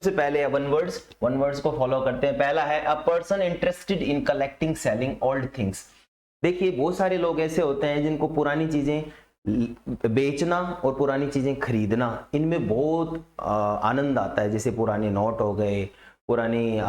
सबसे पहले one words को फॉलो करते हैं। पहला है a person interested in collecting selling old things. देखिए बहुत सारे लोग ऐसे होते हैं जिनको पुरानी चीजें बेचना और पुरानी चीजें खरीदना, इनमें बहुत आनंद आता है। जैसे पुराने नोट हो गए, पुरानी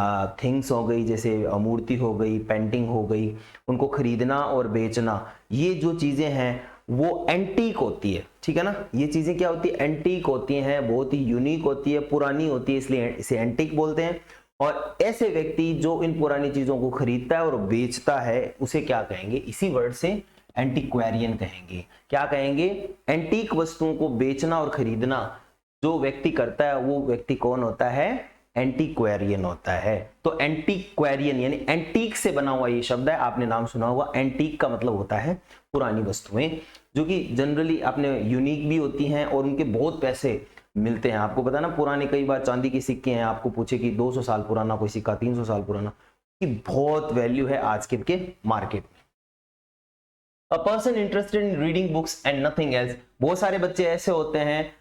थिंग्स हो गई, जैसे मूर्ति हो गई, पेंटिंग हो गई, उनको खरीदना और बेचना, ये जो चीजें हैं वो एंटीक होती है, ठीक है ना। ये चीजें क्या होती है, एंटीक होती हैं, बहुत ही यूनिक होती है, पुरानी होती है, इसलिए इसे एंटीक बोलते हैं। और ऐसे व्यक्ति जो इन पुरानी चीजों को खरीदता है और बेचता है उसे क्या कहेंगे, इसी वर्ड से एंटीक्वेरियन कहेंगे। क्या कहेंगे, एंटीक वस्तुओं को बेचना और खरीदना जो व्यक्ति करता है वो व्यक्ति कौन होता है, एंटीक्वेरियन होता है। तो एंटीक्वेरियन यानी एंटीक से बना हुआ ये शब्द है, आपने नाम सुना होगा। एंटीक का मतलब होता है पुरानी वस्तुएं, जो कि जनरली अपने यूनिक भी होती हैं और उनके बहुत पैसे मिलते हैं। आपको पता ना, पुराने कई बार चांदी के सिक्के हैं, आपको पूछे कि 200 साल पुराना कोई सिक्का, 300 साल पुराना, की बहुत वैल्यू है आज के मार्केट में। A person interested in reading books and nothing else. बहुत सारे बच्चे ऐसे होते हैं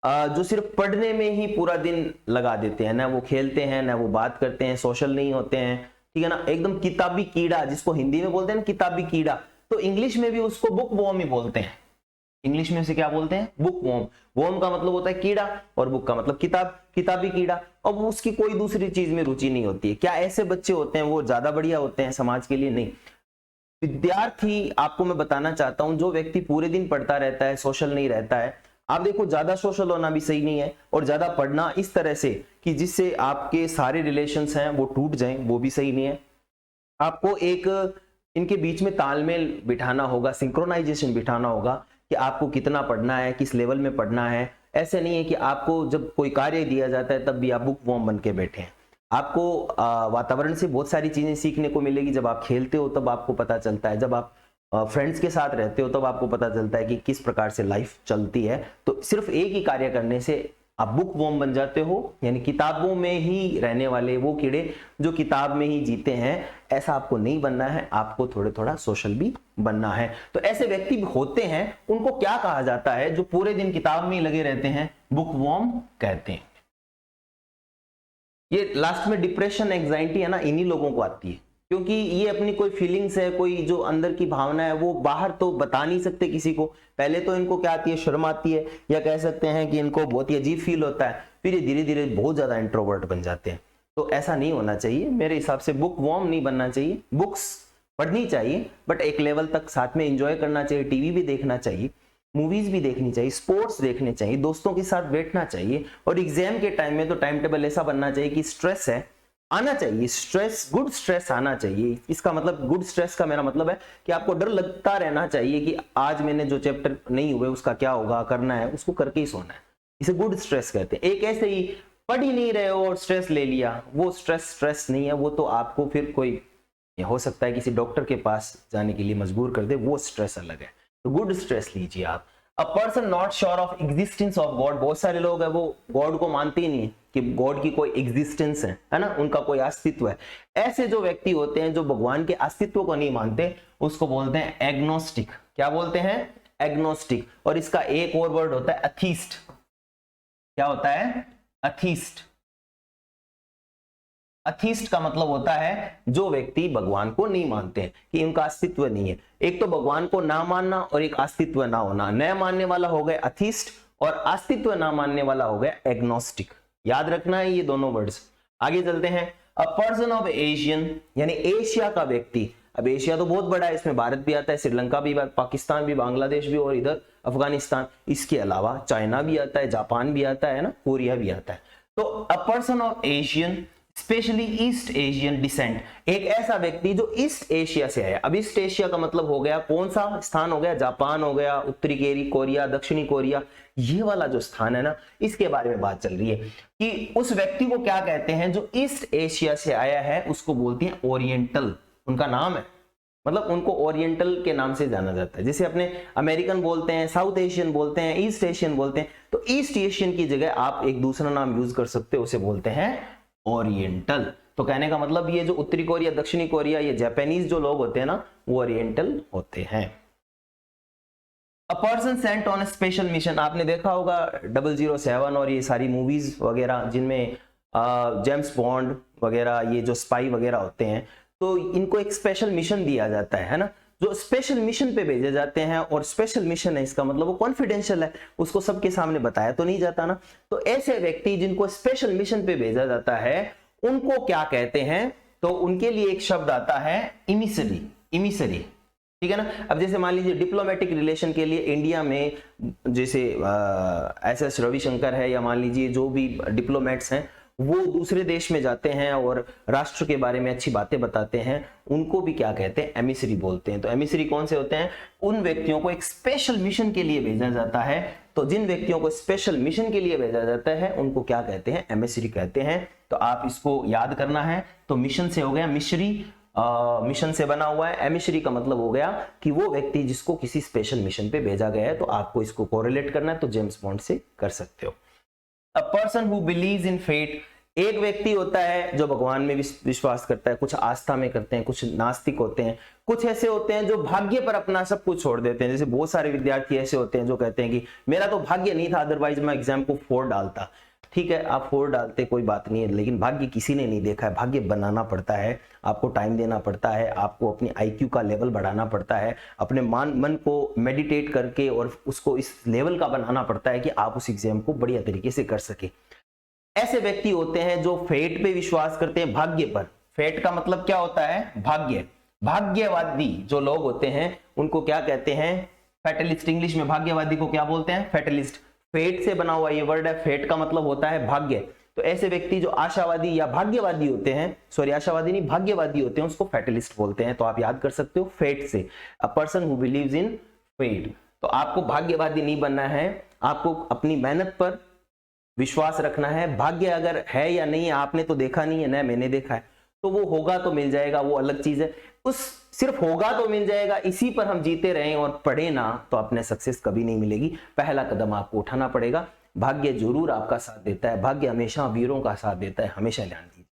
जो सिर्फ पढ़ने में ही पूरा दिन लगा देते हैं, ना वो खेलते हैं ना वो बात करते हैं, सोशल नहीं होते हैं, ठीक है ना। एकदम किताबी कीड़ा, जिसको हिंदी में बोलते हैं ना किताबी कीड़ा, तो इंग्लिश में भी उसको बुक वॉर्म ही बोलते हैं। इंग्लिश में से क्या बोलते हैं, बुक वॉर्म। वॉर्म का मतलब होता है कीड़ा और बुक का मतलब किताब, किताबी कीड़ा। अब उसकी कोई दूसरी चीज में रुचि नहीं होती है। क्या ऐसे बच्चे होते हैं वो ज्यादा बढ़िया होते हैं समाज के लिए? नहीं। विद्यार्थी, आपको मैं बताना चाहता हूं, जो व्यक्ति पूरे दिन पढ़ता रहता है, सोशल नहीं रहता है, आप देखो ज्यादा सोशल होना भी सही नहीं है और ज्यादा पढ़ना इस तरह से कि जिससे आपके सारे रिलेशंस हैं वो टूट जाएं, वो भी सही नहीं है। आपको एक इनके बीच में तालमेल बिठाना होगा, सिंक्रोनाइजेशन बिठाना होगा कि आपको कितना पढ़ना है, किस लेवल में पढ़ना है। ऐसे नहीं है कि आपको जब कोई कार्य दिया जाता है तब भी आप बुक वॉर्म बन के बैठे हैं। आपको वातावरण से बहुत सारी चीजें सीखने को मिलेगी। जब आप खेलते हो तब आपको पता चलता है, जब आप फ्रेंड्स के साथ रहते हो तब आपको पता चलता है कि किस प्रकार से लाइफ चलती है। तो सिर्फ एक ही कार्य करने से आप बुक वॉर्म बन जाते हो, यानी किताबों में ही रहने वाले वो कीड़े जो किताब में ही जीते हैं। ऐसा आपको नहीं बनना है, आपको थोड़ा थोड़ा सोशल भी बनना है। तो ऐसे व्यक्ति भी होते हैं, उनको क्या कहा जाता है, जो पूरे दिन किताब में ही लगे रहते हैं, बुक वॉर्म कहते हैं। ये लास्ट में डिप्रेशन, एंजाइटी है ना, इन्हीं लोगों को आती है, क्योंकि ये अपनी कोई फीलिंग्स है, कोई जो अंदर की भावना है वो बाहर तो बता नहीं सकते किसी को। पहले तो इनको क्या आती है, शर्म आती है, या कह सकते हैं कि इनको बहुत ही अजीब फील होता है, फिर ये धीरे धीरे बहुत ज्यादा इंट्रोवर्ट बन जाते हैं। तो ऐसा नहीं होना चाहिए मेरे हिसाब से, बुक वॉर्म नहीं बनना चाहिए। बुक्स पढ़नी चाहिए बट एक लेवल तक, साथ में एंजॉय करना चाहिए, टीवी भी देखना चाहिए, मूवीज भी देखनी चाहिए, स्पोर्ट्स देखने चाहिए, दोस्तों के साथ बैठना चाहिए। और एग्जाम के टाइम में तो टाइम टेबल ऐसा बनना चाहिए कि स्ट्रेस है आना चाहिए, स्ट्रेस, गुड स्ट्रेस आना चाहिए। इसका मतलब, गुड स्ट्रेस का मेरा मतलब है कि आपको डर लगता रहना चाहिए कि आज मैंने जो चैप्टर नहीं हुए उसका क्या होगा, करना है, उसको करके ही सोना है। इसे गुड स्ट्रेस कहते हैं। एक ऐसे ही पढ़ ही नहीं रहे हो और स्ट्रेस ले लिया, वो स्ट्रेस नहीं है, वो तो आपको फिर कोई हो सकता है किसी डॉक्टर के पास जाने के लिए मजबूर कर दे, वो स्ट्रेस अलग है। तो गुड स्ट्रेस लीजिए आप। A person not sure of existence of God. बहुत सारे लोग हैं वो गॉड को मानते ही नहीं कि गॉड की कोई एग्जिस्टेंस है ना, उनका कोई अस्तित्व है। ऐसे जो व्यक्ति होते हैं जो भगवान के अस्तित्व को नहीं मानते, उसको बोलते हैं एग्नोस्टिक। क्या बोलते हैं, एग्नोस्टिक। और इसका एक और वर्ड होता है अथीस्ट। क्या होता है, अथीस्ट। अथीस्ट का मतलब होता है जो व्यक्ति भगवान को नहीं मानते हैं, कि उनका अस्तित्व नहीं है। एक तो भगवान को ना मानना और एक अस्तित्व ना होना। न मानने वाला हो गया अथीस्ट और अस्तित्व ना मानने वाला हो गया एग्नोस्टिक। याद रखना है ये दोनों वर्ड्स। आगे चलते हैं। अ पर्सन ऑफ एशियन, यानी एशिया का व्यक्ति। अब एशिया तो बहुत बड़ा है, इसमें भारत भी आता है, श्रीलंका भी, पाकिस्तान भी, बांग्लादेश भी, और इधर अफगानिस्तान। इसके अलावा चाइना भी आता है, जापान भी आता है ना, कोरिया भी आता है। तो a person of Asian, especially East Asian descent, एक ऐसा व्यक्ति जो ईस्ट एशिया से है। अब ईस्ट एशिया का मतलब हो गया, कौन सा स्थान हो गया, जापान हो गया, उत्तरी कोरिया, दक्षिणी कोरिया, ये वाला जो स्थान है ना, इसके बारे में बात चल रही है कि उस व्यक्ति को क्या कहते हैं जो ईस्ट एशिया से आया है, उसको बोलते हैं ओरिएंटल। उनका नाम है, मतलब उनको ओरिएंटल के नाम से जाना जाता है। जैसे अपने अमेरिकन बोलते हैं, साउथ एशियन बोलते हैं, ईस्ट एशियन बोलते हैं, तो ईस्ट एशियन की जगह आप एक दूसरा नाम यूज कर सकते हो, उसे बोलते हैं ओरिएंटल। तो कहने का मतलब ये जो उत्तरी कोरिया, दक्षिणी कोरिया, ये जापानीज जो लोग होते हैं ना, वो ओरिएंटल होते हैं। A person Saint on a special mission, आपने देखा होगा 007 और ये सारी मूवीज वगैरह जिनमें जेम्स बॉन्ड वगैरह, ये जो स्पाई वगैरह होते हैं, तो इनको एक स्पेशल मिशन दिया जाता है ना, जो स्पेशल मिशन पे भेजे जाते हैं। और स्पेशल मिशन है, इसका मतलब वो कॉन्फिडेंशियल है, उसको सबके सामने बताया तो नहीं जाता ना। तो ऐसे व्यक्ति जिनको स्पेशल मिशन पे भेजा जाता है उनको क्या कहते हैं, तो उनके लिए एक शब्द आता है इमिसरी। इमिसरी, ठीक है ना। अब जैसे मान लीजिए डिप्लोमेटिक रिलेशन के लिए इंडिया में जैसे एस रविशंकर है, या मान लीजिए जो भी डिप्लोमेट्स हैं वो दूसरे देश में जाते हैं और राष्ट्र के बारे में अच्छी बातें बताते हैं, उनको भी क्या कहते हैं, एमिसरी बोलते हैं। तो एमिसरी कौन से होते हैं, उन व्यक्तियों को एक स्पेशल मिशन के लिए भेजा जाता है। तो जिन व्यक्तियों को स्पेशल मिशन के लिए भेजा जाता है उनको क्या कहते हैं, एमिसरी कहते हैं। तो आप इसको याद करना है। तो मिशन से हो गया मिशरी, मिशन से बना हुआ है। एमिसरी का मतलब हो गया कि वो व्यक्ति जिसको किसी स्पेशल मिशन पे भेजा गया है। तो आपको इसको कोरिलेट करना है, तो जेम्स बॉन्ड से कर सकते हो। A person who believes in fate, एक व्यक्ति होता है जो भगवान में विश्वास करता है, कुछ आस्था में करते हैं, कुछ नास्तिक होते हैं, कुछ ऐसे होते हैं जो भाग्य पर अपना सब कुछ छोड़ देते हैं। जैसे बहुत सारे विद्यार्थी ऐसे होते हैं जो कहते हैं कि मेरा तो भाग्य नहीं था, अदरवाइज मैं एग्जाम को 4 डालता। ठीक है, आप 4 डालते कोई बात नहीं है, लेकिन भाग्य किसी ने नहीं देखा है। भाग्य बनाना पड़ता है, आपको टाइम देना पड़ता है, आपको अपनी IQ का लेवल बढ़ाना पड़ता है, अपने मन को मेडिटेट करके और उसको इस लेवल का बनाना पड़ता है कि आप उस एग्जाम को बढ़िया तरीके से कर सके। ऐसे व्यक्ति होते हैं जो फेट पे विश्वास करते हैं, भाग्य पर। फेट का मतलब क्या होता है, भाग्य। भाग्यवादी जो लोग होते हैं उनको क्या कहते हैं, फैटलिस्ट। इंग्लिश में भाग्यवादी को क्या बोलते हैं, फैटलिस्ट। फेट से बना हुआ ये वर्ड है, फेट का मतलब होता है भाग्य। तो ऐसे व्यक्ति जो आशावादी या भाग्यवादी होते हैं, सॉरी आशावादी नहीं भाग्यवादी होते हैं, उसको फैटलिस्ट बोलते हैं। तो आप याद कर सकते हो फेट से, a person who believes in fate. तो आपको भाग्यवादी नहीं बनना है, आपको अपनी मेहनत पर विश्वास रखना है। भाग्य अगर है या नहीं आपने तो देखा नहीं है ना, मैंने देखा है, तो वो होगा तो मिल जाएगा, वो अलग चीज है। उस सिर्फ होगा तो मिल जाएगा, इसी पर हम जीते रहें और पढ़े ना तो अपने सक्सेस कभी नहीं मिलेगी। पहला कदम आपको उठाना पड़ेगा। भाग्य जरूर आपका साथ देता है, भाग्य हमेशा वीरों का साथ देता है, हमेशा ध्यान दीजिए।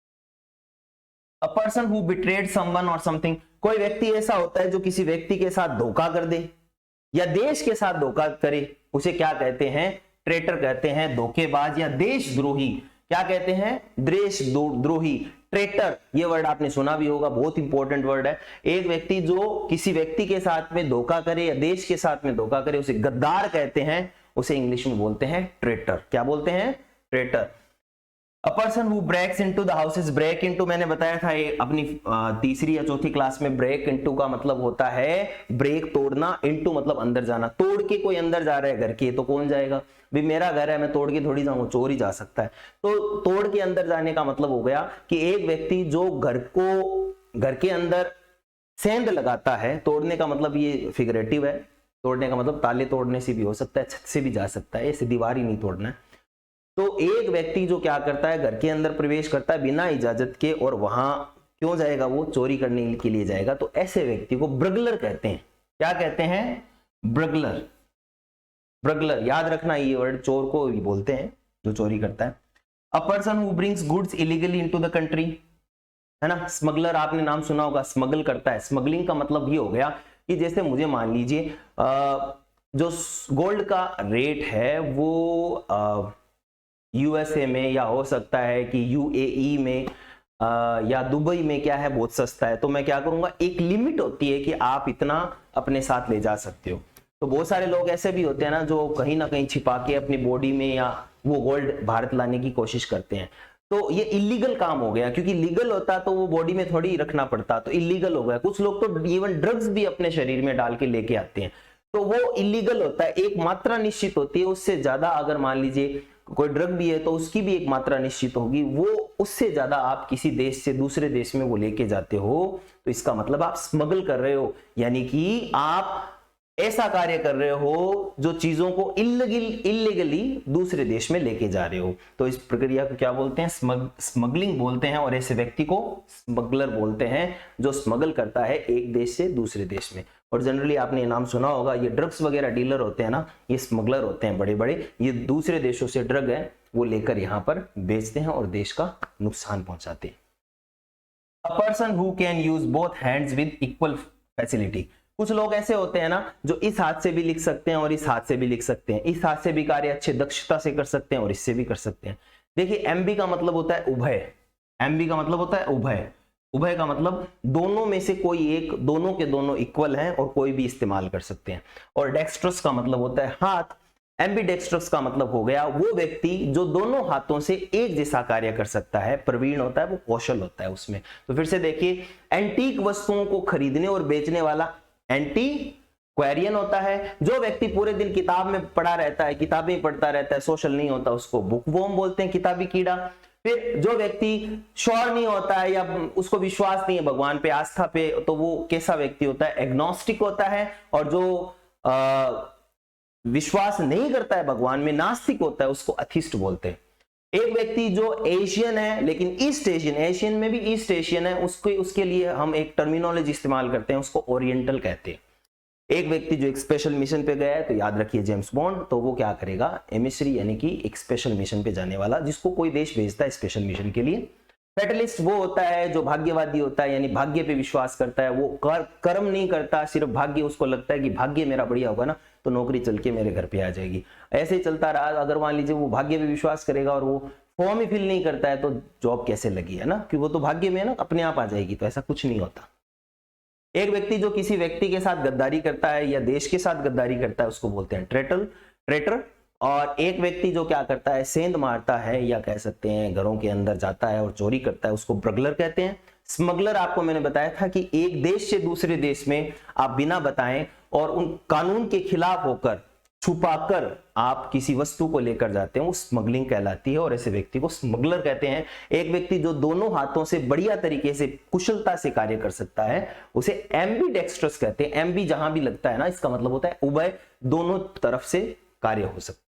अ पर्सन हु बिट्रेड समवन और समथिंग, कोई व्यक्ति ऐसा होता है जो किसी व्यक्ति के साथ धोखा कर दे या देश के साथ धोखा करे, उसे क्या कहते हैं, ट्रेटर कहते हैं, धोखेबाज या देशद्रोही। क्या कहते हैं, देशद्रोही, ट्रेटर। ये वर्ड आपने सुना भी होगा, बहुत इंपॉर्टेंट वर्ड है। एक व्यक्ति जो किसी व्यक्ति के साथ में धोखा करे या देश के साथ में धोखा करे उसे गद्दार कहते हैं, उसे इंग्लिश में बोलते हैं ट्रेटर। क्या बोलते हैं, traitor. A person who breaks into the houses, break into मैंने बताया था ये अपनी तीसरी या चौथी क्लास में। ब्रेक इनटू का मतलब होता है ब्रेक तोड़ना, इनटू मतलब अंदर जाना। तोड़ के कोई अंदर जा रहा है घर के, तो कौन जाएगा भी, मेरा घर है मैं तोड़ के थोड़ी जाऊंगा, चोर ही जा सकता है। तो तोड़ के अंदर जाने का मतलब हो गया कि एक व्यक्ति जो घर के अंदर सेंध लगाता है। तोड़ने का मतलब ये फिगरेटिव है, तोड़ने का मतलब ताले तोड़ने से भी हो सकता है, छत से भी जा सकता है, ऐसे दीवार ही नहीं तोड़ना है। तो एक व्यक्ति जो क्या करता है, घर के अंदर प्रवेश करता है बिना इजाजत के, और वहां क्यों जाएगा, वो चोरी करने के लिए जाएगा। तो ऐसे व्यक्ति को ब्रगलर कहते हैं। क्या कहते हैं, ब्रगलर। ब्रगलर याद रखना, ये वर्ड चोर को भी बोलते हैं जो चोरी करता है। अ person who brings goods illegally into the country, है ना। स्मगलर आपने नाम सुना होगा, स्मगल करता है। स्मगलिंग का मतलब ये हो गया कि जैसे मुझे मान लीजिए जो गोल्ड का रेट है वो USA में, या हो सकता है कि UAE में या दुबई में क्या है, बहुत सस्ता है। तो मैं क्या करूंगा, एक लिमिट होती है कि आप इतना अपने साथ ले जा सकते हो। तो बहुत सारे लोग ऐसे भी होते हैं ना जो कहीं ना कहीं छिपा के अपनी बॉडी में या वो गोल्ड भारत लाने की कोशिश करते हैं। तो ये इलीगल काम हो गया, क्योंकि लीगल होता तो वो बॉडी में थोड़ी रखना पड़ता, तो इलीगल हो गया। कुछ लोग तो इवन ड्रग्स भी अपने शरीर में डाल के लेके आते हैं, तो वो इलीगल होता है। एक मात्रा निश्चित होती है, उससे ज्यादा अगर मान लीजिए कोई ड्रग भी है तो उसकी भी एक मात्रा निश्चित होगी, वो उससे ज्यादा आप किसी देश से दूसरे देश में वो लेके जाते हो, तो इसका मतलब आप स्मगल कर रहे हो, यानी कि आप ऐसा कार्य कर रहे हो जो चीजों को इलीगली दूसरे देश में लेके जा रहे हो। तो इस प्रक्रिया को क्या बोलते हैं, स्मगलिंग बोलते हैं। और ऐसे व्यक्ति को स्मगलर बोलते हैं जो स्मगल करता है एक देश से दूसरे देश में। और जनरली आपने ये नाम सुना होगा, ये ड्रग्स वगैरह डीलर होते हैं ना, ये स्मगलर होते हैं बड़े बड़े। ये दूसरे देशों से ड्रग है वो लेकर यहाँ पर बेचते हैं और देश का नुकसान पहुंचाते हैं। अ person who can use both hands with equal facility, कुछ लोग ऐसे होते हैं ना जो इस हाथ से भी लिख सकते हैं और इस हाथ से भी लिख सकते हैं। इस हाथ से भी कार्य अच्छे दक्षता से कर सकते हैं और इससे भी कर सकते हैं। देखिए एमबी का मतलब होता है उभय, एमबी का मतलब होता है उभय, उभय का मतलब दोनों में से कोई एक, दोनों के दोनों इक्वल हैं और कोई भी इस्तेमाल कर सकते हैं। और डेक्स्ट्रस का मतलब होता है हाथ, एम्बीडेक्स्ट्रस का मतलब हो गया वो व्यक्ति जो दोनों हाथों से एक जैसा कार्य कर सकता है, प्रवीण होता है, वो कौशल होता है उसमें। तो फिर से देखिए, एंटीक वस्तुओं को खरीदने और बेचने वाला एंटीक्वेरियन होता है। जो व्यक्ति पूरे दिन किताब में पढ़ा रहता है, किताबें पढ़ता रहता है, सोशल नहीं होता, उसको बुकवॉर्म बोलते हैं, किताबी कीड़ा। फिर जो व्यक्ति श्योर नहीं होता है या उसको विश्वास नहीं है भगवान पे, आस्था पे, तो वो कैसा व्यक्ति होता है, एग्नोस्टिक होता है। और जो विश्वास नहीं करता है भगवान में, नास्तिक होता है, उसको अथिस्ट बोलते हैं। एक व्यक्ति जो एशियन है लेकिन ईस्ट एशियन, एशियन में भी ईस्ट एशियन है, उसके लिए हम एक टर्मिनोलॉजी इस्तेमाल करते हैं, उसको ओरिएंटल कहते हैं। एक व्यक्ति जो एक स्पेशल मिशन पे गया है, तो याद रखिए जेम्स बॉन्ड, तो वो क्या करेगा, एमिसरी यानी कि एक स्पेशल मिशन पे जाने वाला, जिसको कोई देश भेजता है स्पेशल मिशन के लिए। फैटलिस्ट वो होता है जो भाग्यवादी होता है, यानी भाग्य पे विश्वास करता है, वो कर्म नहीं करता, सिर्फ भाग्य, उसको लगता है कि भाग्य मेरा बढ़िया होगा ना तो नौकरी चल के मेरे घर पे आ जाएगी। ऐसे ही चलता रहा, अगर मान लीजिए वो भाग्य पे विश्वास करेगा और वो फॉर्म ही फिल नहीं करता है, तो जॉब कैसे लगी, है ना, कि वो तो भाग्य में है ना, अपने आप आ जाएगी। तो ऐसा कुछ नहीं होता। एक व्यक्ति जो किसी व्यक्ति के साथ गद्दारी करता है या देश के साथ गद्दारी करता है, उसको बोलते हैं ट्रेटर। और एक व्यक्ति जो क्या करता है, सेंध मारता है या कह सकते हैं घरों के अंदर जाता है और चोरी करता है, उसको ब्रगलर कहते हैं। स्मगलर आपको मैंने बताया था कि एक देश से दूसरे देश में आप बिना बताएं और उन कानून के खिलाफ होकर, छुपाकर आप किसी वस्तु को लेकर जाते हैं, वो स्मगलिंग कहलाती है और ऐसे व्यक्ति को स्मगलर कहते हैं। एक व्यक्ति जो दोनों हाथों से बढ़िया तरीके से, कुशलता से कार्य कर सकता है, उसे एम्बीडेक्स्ट्रस कहते हैं। एम्बी जहां भी लगता है ना, इसका मतलब होता है उभय, दोनों तरफ से कार्य हो सकता है।